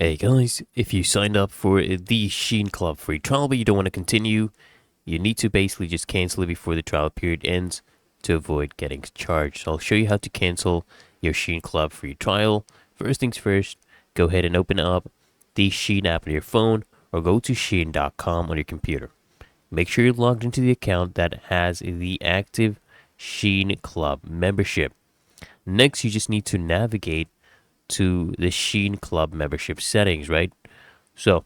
Hey guys, if you signed up for the Shein Club free trial but you don't want to continue, you need to basically just cancel it before the trial period ends to avoid getting charged. So I'll show you how to cancel your Shein Club free trial. First things first, go ahead and open up the Shein app on your phone or go to Shein.com on your computer. Make sure you're logged into the account that has the active Shein Club membership. Next, you just need to navigate to the Shein Club membership settings, right? So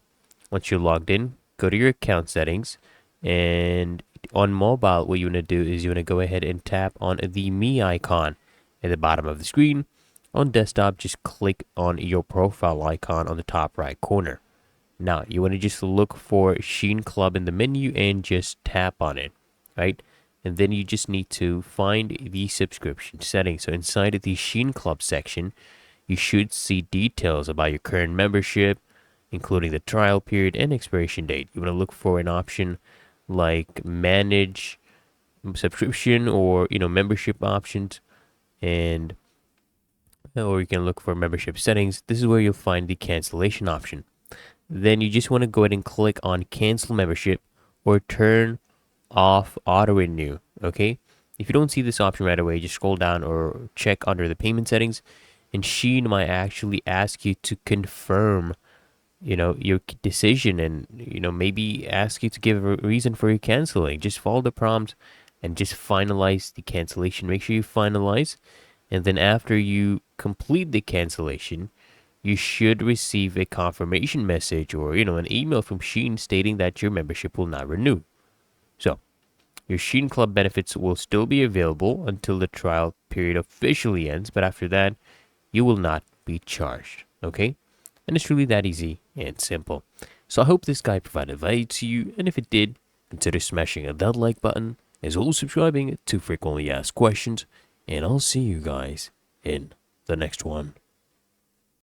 once you're logged in, go to your account settings, and on mobile, what you want to do is you want to go ahead and tap on the Me icon at the bottom of the screen. On desktop, just click on your profile icon on the top right corner. Now, you want to just look for Shein Club in the menu and just tap on it, right? And then you just need to find the subscription settings. So inside of the Shein Club section, you should see details about your current membership, including the trial period and expiration date. You want to look for an option like manage subscription or membership options, and or you can look for membership settings. This is where you'll find the cancellation option. Then you just want to go ahead and click on cancel membership or turn off auto renew. Okay, if you don't see this option right away, just scroll down or check under the payment settings, and Shein might actually ask you to confirm your decision, and maybe ask you to give a reason for your canceling. Just follow the prompt and just finalize the cancellation. Make sure you finalize, and then after you complete the cancellation, you should receive a confirmation message or an email from Shein stating that your membership will not renew. So your Shein Club benefits will still be available until the trial period officially ends, but after that you will not be charged. Okay, and it's really that easy and simple. So I hope this guide provided value to you, and if it did, consider smashing that like button, as well as subscribing to frequently asked questions, and I'll see you guys in the next one.